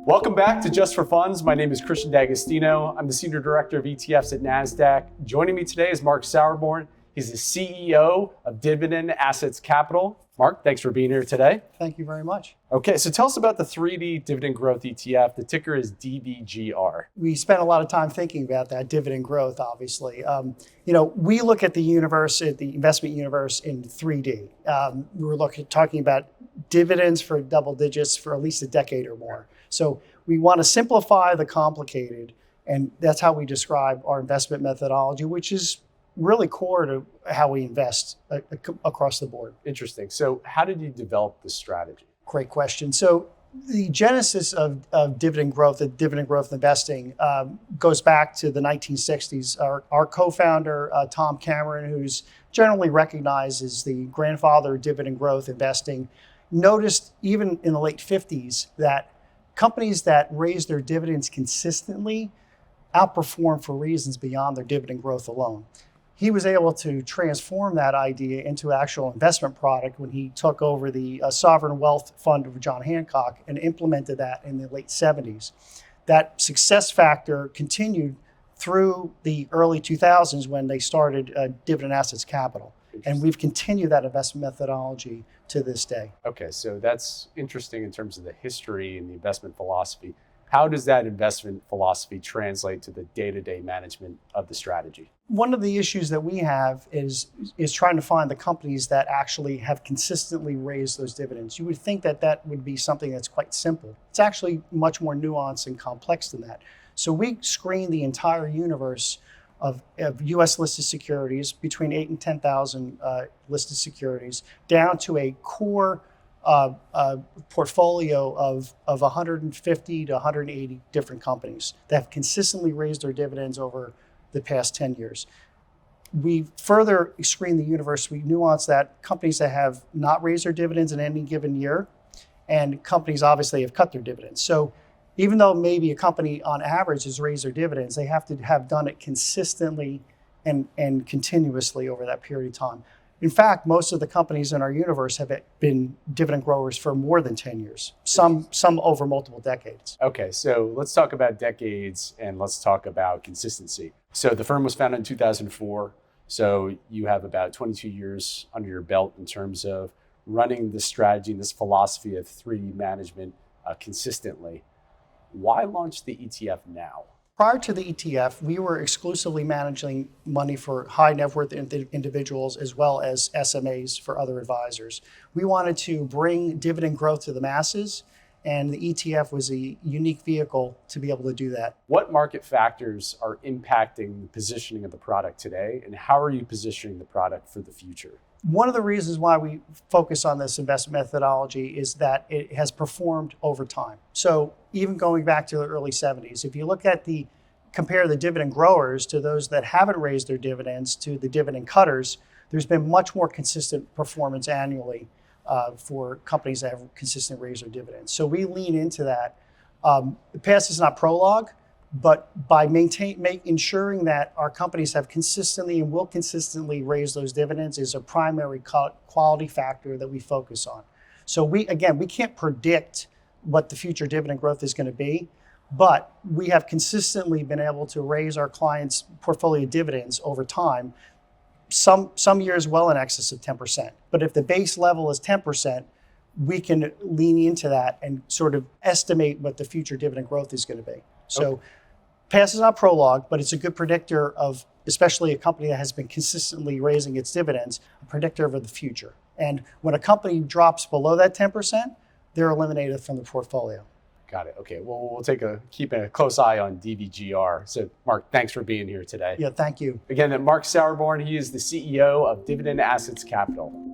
Welcome back to Just for Funds. My name is Kristian D'Agastino. I'm the Senior Director of ETFs at Nasdaq. Joining me today is Marc Saurborn. He's the CEO of Dividend Assets Capital. Marc, thanks for being here today. Thank you very much. Okay, so tell us about the 3D Dividend Growth ETF. The ticker is DVGR. We spent a lot of time thinking about that dividend growth, obviously. We look at the universe, at the investment universe in 3D. We were talking about dividends for double digits for at least a decade or more. So we want to simplify the complicated, and that's how we describe our investment methodology, which is really core to how we invest across the board. Interesting. So how did you develop this strategy? Great question. So the genesis of dividend growth investing goes back to the 1960s. Our co-founder, Tom Cameron, who's generally recognized as the grandfather of dividend growth investing, noticed even in the late 50s that companies that raise their dividends consistently outperform for reasons beyond their dividend growth alone. He was able to transform that idea into actual investment product when he took over the sovereign wealth fund of John Hancock and implemented that in the late 70s. That success factor continued through the early 2000s when they started Dividend Assets Capital. And we've continued that investment methodology to this day. Okay, so that's interesting in terms of the history and the investment philosophy. How does that investment philosophy translate to the day-to-day management of the strategy? One of the issues that we have is trying to find the companies that actually have consistently raised those dividends. You would think that that would be something that's quite simple. It's actually much more nuanced and complex than that. So we screen the entire universe of U.S. listed securities, between 8,000 and 10,000 listed securities, down to a core portfolio of 150 to 180 different companies that have consistently raised their dividends over the past 10 years. We further screen the universe. We nuance that companies that have not raised their dividends in any given year, and companies obviously have cut their dividends. So even though maybe a company on average has raised their dividends, they have to have done it consistently and continuously over that period of time. In fact, most of the companies in our universe have been dividend growers for more than 10 years, some over multiple decades. Okay, so let's talk about decades and let's talk about consistency. So the firm was founded in 2004. So you have about 22 years under your belt in terms of running this strategy and this philosophy of 3D management consistently. Why launch the ETF now? Prior to the ETF, we were exclusively managing money for high net worth individuals as well as SMAs for other advisors. We wanted to bring dividend growth to the masses, and the ETF was a unique vehicle to be able to do that. What market factors are impacting the positioning of the product today, and how are you positioning the product for the future? One of the reasons why we focus on this investment methodology is that it has performed over time. So even going back to the early 70s, if you look at compare the dividend growers to those that haven't raised their dividends to the dividend cutters, there's been much more consistent performance annually for companies that have consistently raised their dividends. So we lean into that. The past is not prologue, but by ensuring that our companies have consistently and will consistently raise those dividends is a primary quality factor that we focus on. So we can't predict what the future dividend growth is going to be, but we have consistently been able to raise our clients' portfolio dividends over time, some years well in excess of 10%. But if the base level is 10%, we can lean into that and sort of estimate what the future dividend growth is going to be. So past is not prologue, but it's a good predictor of, especially a company that has been consistently raising its dividends, a predictor of the future. And when a company drops below that 10%, they're eliminated from the portfolio. Got it. Okay. Well, we'll keep a close eye on DVGR. So, Marc, thanks for being here today. Yeah, thank you. Again, Marc Saurborn, he is the CEO of Dividend Assets Capital.